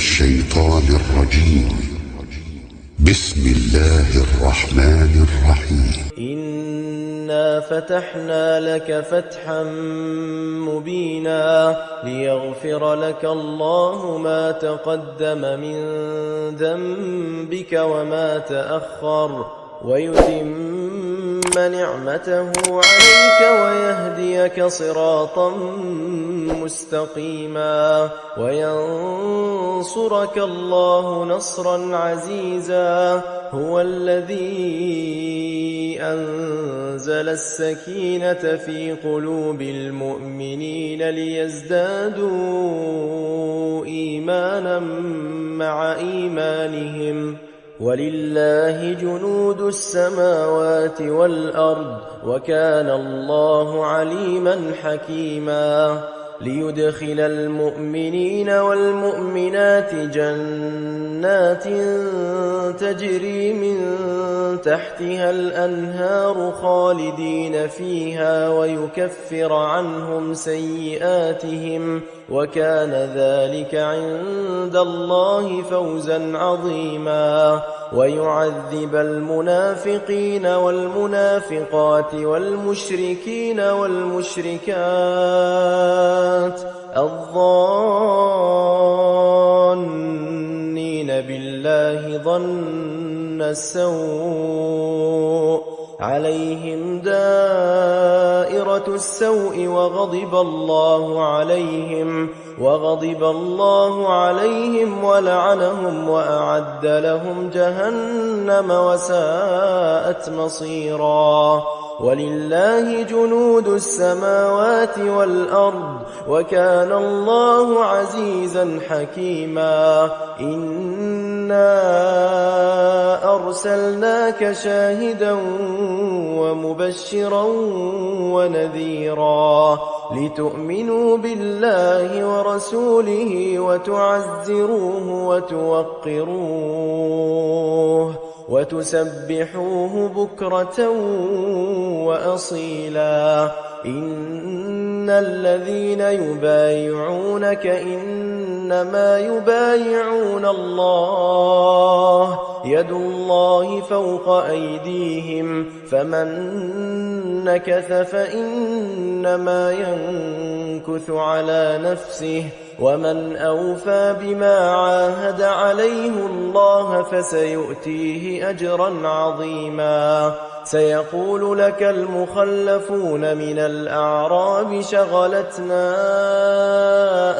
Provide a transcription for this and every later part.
الشيطان الرجيم. بسم الله الرحمن الرحيم. إنا فتحنا لك فتحا مبينا ليغفر لك الله ما تقدم من ذنبك وما تأخر ويتم نعمته عليك ويهديك صراطا مستقيما وينصرك الله نصرا عزيزا. هو الذي أنزل السكينة في قلوب المؤمنين ليزدادوا إيمانا مع إيمانهم ولله جنود السماوات والأرض وكان الله عليما حكيما. ليدخل المؤمنين والمؤمنات جنات تجري من تحتها الأنهار خالدين فيها ويكفر عنهم سيئاتهم وكان ذلك عند الله فوزا عظيما. ويعذب المنافقين والمنافقات والمشركين والمشركات الظانين بالله ظن السوء عليهم دائرة السوء وغضب الله عليهم ولعنهم وأعد لهم جهنم وساءت مصيرا. ولله جنود السماوات والأرض وكان الله عزيزا حكيما. إنا أرسلناك شاهدا ومبشرا ونذيرا لتؤمنوا بالله ورسوله وتعزروه وتوقروه وتسبحوه بكرة وأصيلا. إن الذين يبايعونك إنما يبايعون الله يد الله فوق أيديهم فمن نكث فإنما ينكث على نفسه ومن أوفى بما عاهد عليه الله فسيؤتيه أجرا عظيما. سيقول لك المخلفون من الأعراب شغلتنا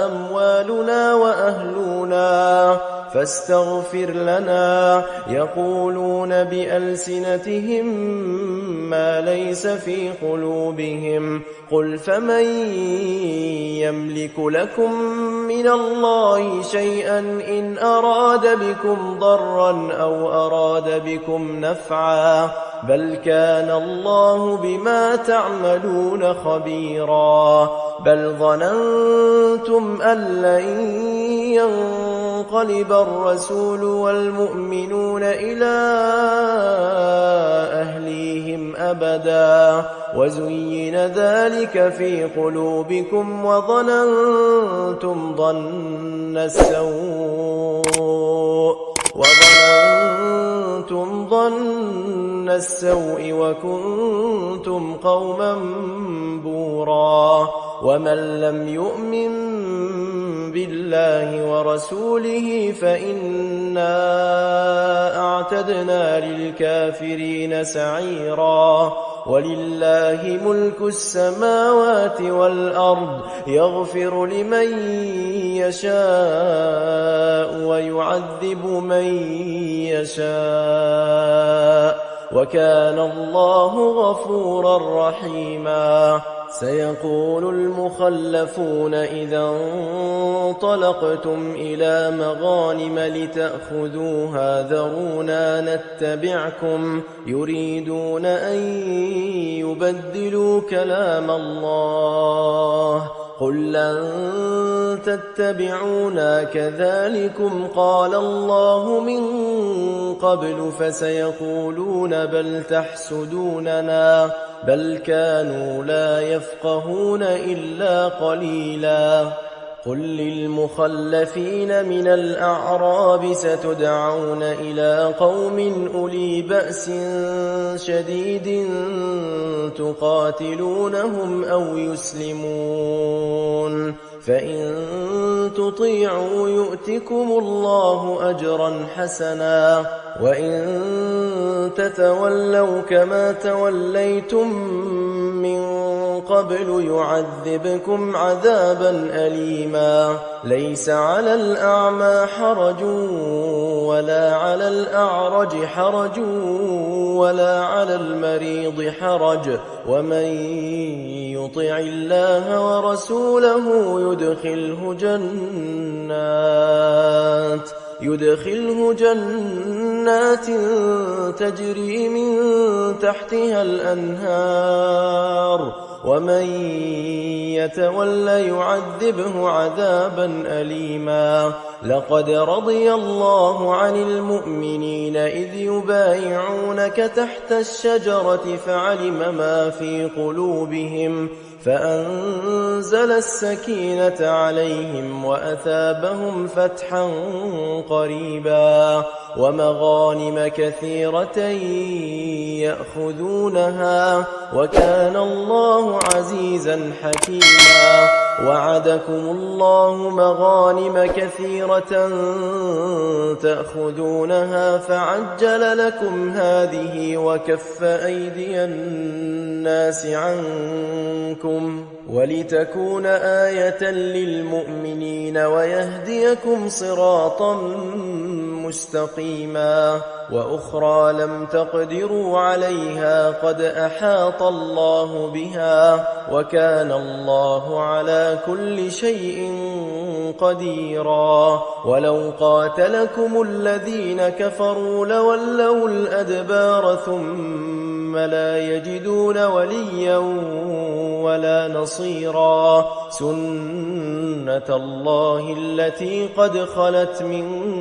أموالنا وأهلنا فاستغفر لنا يقولون بألسنتهم ما ليس في قلوبهم قل فمن يملك لكم من الله شيئا إن أراد بكم ضرا أو أراد بكم نفعا بل كان الله بما تعملون خبيرا. بل ظننتم أن لن ينقلب الرسول والمؤمنون إلى أهليهم أبدا وزين ذلك في قلوبكم وظننتم ظن السوء وكنتم قوما بورا. ومن لم يؤمن بالله ورسوله فإنا أعتدنا للكافرين سعيرا. ولله ملك السماوات والأرض يغفر لمن يشاء ويعذب من يشاء وكان الله غفورا رحيما. سيقول المخلفون إذا انطلقتم إلى مغانم لتأخذوها ذرونا نتبعكم يريدون أن يبدلوا كلام الله قل لن تتبعونا كذلكم قال الله من قبل فسيقولون بل تحسدوننا بل كانوا لا يفقهون إلا قليلا. قل للمخلفين من الأعراب ستدعون إلى قوم أولي بأس شديد تقاتلونهم أو يسلمون فإن تطيعوا يؤتكم الله أجرا حسنا وإن تتولوا كما توليتم من قبل يعذبكم عذابا أليما ليس على الأعمى حرج ولا على الأعرج حرج ولا على المريض حرج ومن يطع الله ورسوله يدخله جنات تجري من تحتها الأنهار ومن يتولى يعذبه عذابا أليما لقد رضي الله عن المؤمنين إذ يبايعونك تحت الشجرة فعلم ما في قلوبهم فأنزل السكينة عليهم وأثابهم فتحا قريبا ومغانم كثيرة يأخذونها وكان الله عزيزا حكيما وعدكم الله مغانم كثيرة تأخذونها فعجل لكم هذه وكف أيدي الناس عنكم ولتكون آية للمؤمنين ويهديكم صراطا مستقيما وأخرى لم تقدروا عليها قد أحاط الله بها وكان الله على كل شيء قديرا ولو قاتلكم الذين كفروا لولوا الأدبار ثم لا يجدون وليا ولا نصيرا سنة الله التي قد خلت من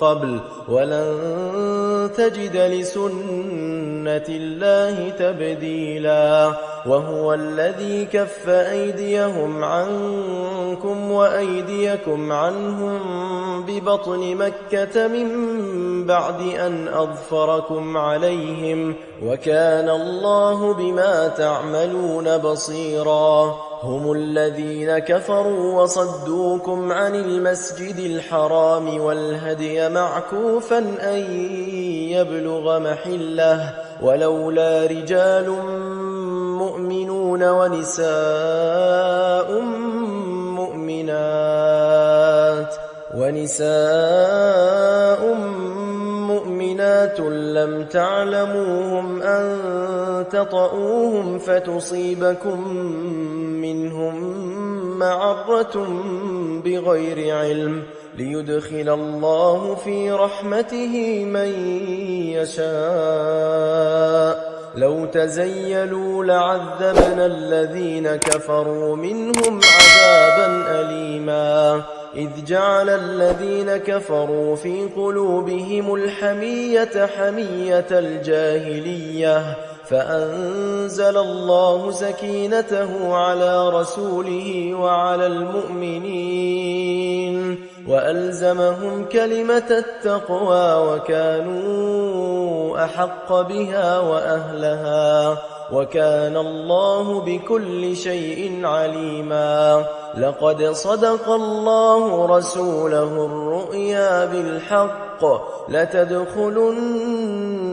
قبل ولن تجد لسنة الله تبديلا وهو الذي كف أيديهم عنكم وأيديكم عنهم ببطن مكة من بعد أن أظفركم عليهم وكان الله بما تعملون بصيرا هم الذين كفروا وصدوكم عن المسجد الحرام والهدي معكوفا أن يبلغ محله ولولا رجال مؤمنون ونساء مؤمنات لم تعلموهم أن تطؤوهم فتصيبكم منهم معرة بغير علم ليدخل الله في رحمته من يشاء لو تزيلوا لعذبنا الذين كفروا منهم عذابا أليما إذ جعل الذين كفروا في قلوبهم الحمية حمية الجاهلية فأنزل الله سكينته على رسوله وعلى المؤمنين وألزمهم كلمة التقوى وكانوا أحق بها وأهلها وكان الله بكل شيء عليما لقد صدق الله رسوله الرؤيا بالحق لتدخلن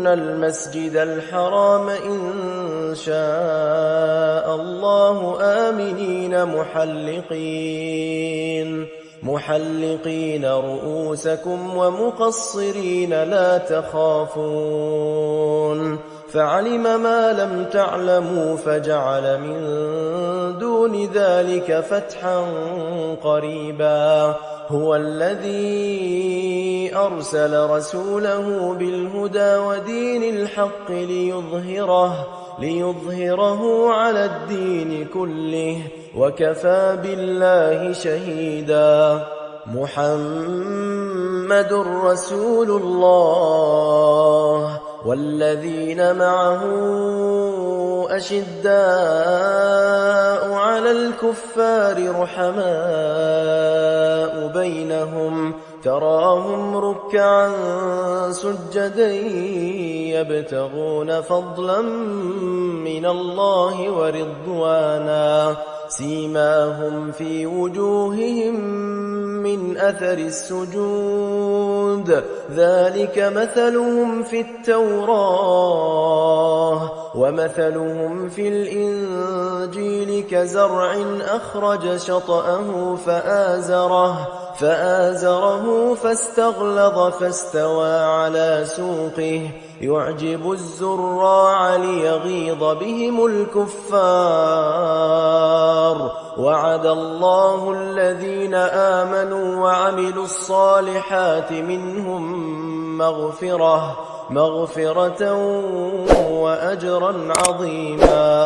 المسجد الحرام إن شاء الله آمنين محلقين رؤوسكم ومقصرين لا تخافون فعلم ما لم تعلموا فجعل من دون ذلك فتحا قريبا هو الذي أرسل رسوله بالهدى ودين الحق ليظهره على الدين كله وكفى بالله شهيدا محمد رسول الله والذين معه أشداء على على الكفار رحماء بينهم تراهم ركعا سجدا يبتغون فضلا من الله ورضوانا سيماهم في وجوههم من أثر السجود ذلك مثلهم في التوراة ومثلهم في الإنجيل كزرع أخرج شطأه فآزره فاستغلظ فاستوى على سوقه يعجب الزراع ليغيظ بهم الكفار وعد الله الذين آمنوا وعملوا الصالحات منهم مغفرة وأجرا عظيما.